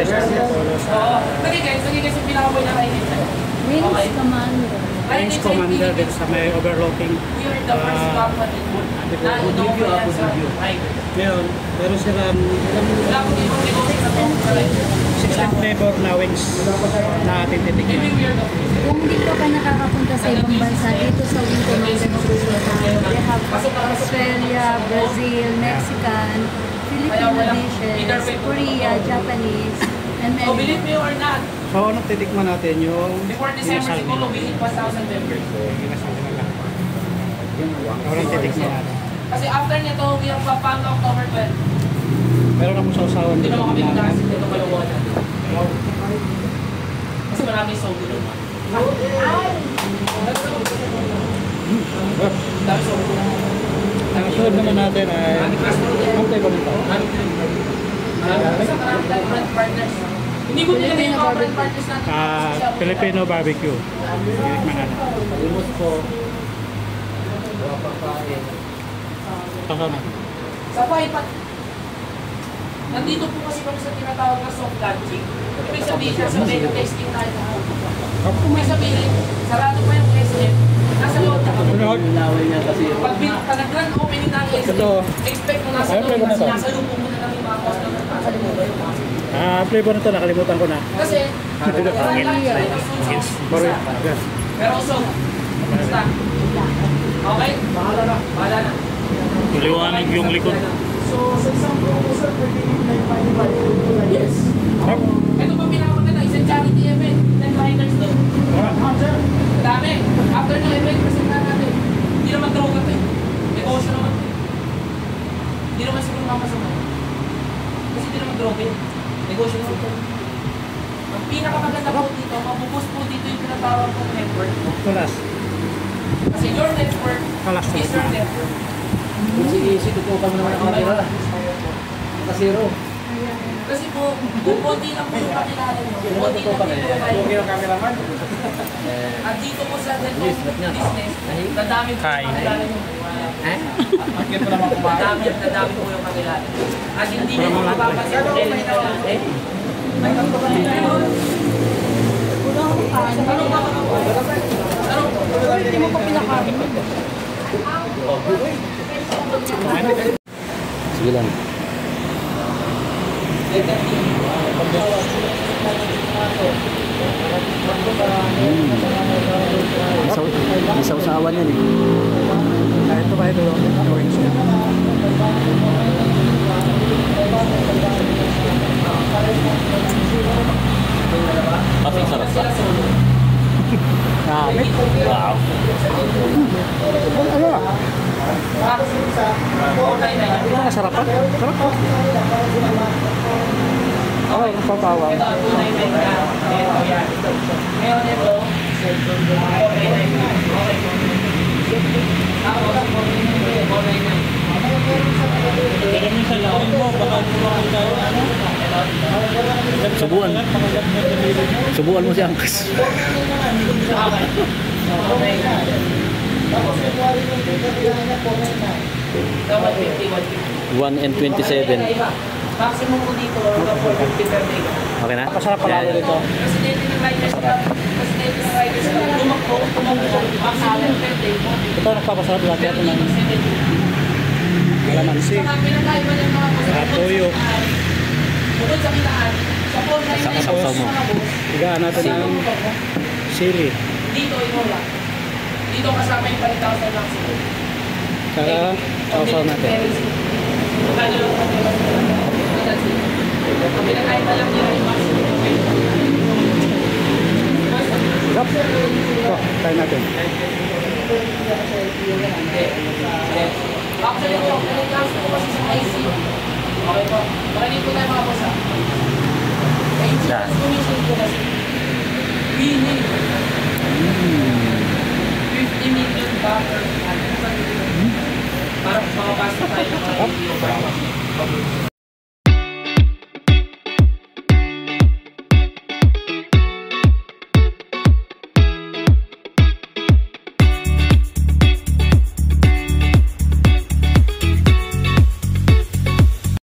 Oo. Sige guys yung pinakaboy na kainin. Wings Commander. Wings Commander din sa may overlooking. We are the first company na in-offer yan sa Tiger. Ngayon, meron silang Wala kong ibang negosyo sa top. 16 flavor na wings na ating titigin. Kung hindi ka pa nakakapunta sa ibang bansa, dito sa Wing Commander mapupunta tayo. They have Australia, Brazil, Mexican, Filipino dishes, Korea, Japanese, and many more. Believe me or not, So, anong titikman natin yung before December inasal siguro, nila? we hit 1,000 members. Inasal nila lang. Anong titikman natin? Kasi after nito, we have Pampanga October 12. Meron akong sausawan Hindi dito. naman kami mag-asin dito kalawanan. Kasi maraming sogo doon. Dami sogo. Ang sunod naman natin ay ang flavor nito. Maraming partners. Hindi ko nila yung mga brand partners natin. Filipino barbecue. Titikman natin. Limos po. Wala pa kain. Sausaw natin. Sa Paipat, nandito po kasi kami sa tinatawag na soft launching. Ibig sabihin siya sa menu tasting tayo na kung may sabihin, sarado pa yung SM, nasa loob na kami. Laway niya kasi. Pag nag-grand opening ng SM, expect mo nasa loob kasi nasa loob mo na kami mga customer. Nasa loob mo yung mga Flavor nito, nakalimutan ko na. kasi, pero also, basta. Okay? Bahala na. Bahala na. Liwanag yung likod. So, sa isang promo, sir, pwede yung yes. Ito pa pinakamaganda, isang charity event. 10 liners doon. Dami. After ng event, presenta natin. Hindi naman droga ito eh. Negosyo naman ito eh. Hindi naman siguro makasama. Kasi hindi naman droga eh. Negosyo naman ito. Ang pinakamaganda po dito, mabuboost po dito yung tinatawag kong network. Tulas. Kasi your network is your network. Easy, tutukan mo naman ang camera. Kasiro. Kasi po, kung konti lang po yung kakilala nyo, konti lang po yung cameraman. at dito po sa business, dadami po yung kakilala nyo. Bakit mo naman kumain? Dadami po yung kakilala. At hindi nyo mapapansin kung kailan nyo lang. May kanto ka nila yun. Tanong ka ka po. Tanong po. Hindi mo pa pinakain. Sige lang. Isaw-sawan yan eh. Ito ba ito? Wings yan. Kasi sarap sa. Wow. Ano na? Ito na sarap pa? Sarap pa. Oh, papawang. Ito ang tunay na ika. Ito yan. Ngayon ito, okay na ika. Tapos, okay na. Pero mo sa lawin mo, baka kumain tayo ano? Subuan. Subuan mo si Angkas. Okay na. Dapat 50, 1 and 27. maximum po dito, 450 per day. Okay na? Masarap pala ako dito. Presidente ng Riders Club, Presidente ng Riders Club, tumakbo, maximum per day po. Ito nagpapasarap lahat ito ng kalamansi. Saka pinakaiba ng mga Tuyo. bukod sa kitaan, sa 499 Sausaw mo. Higaan natin ng sili. dito inola. Dito kasama yung 5,000 lang sila. Saka sausaw natin. Kano lang kami ang pinakaiba lang nila yung maximum. Sarap. Ito, try natin. Actually, ito, pinag-gas ko kasi sa IC. Okay po. Makinig po tayo mga boss ha. Sa insurance commission ko kasi, we need $50 million para makapasok tayo ng mga LTO.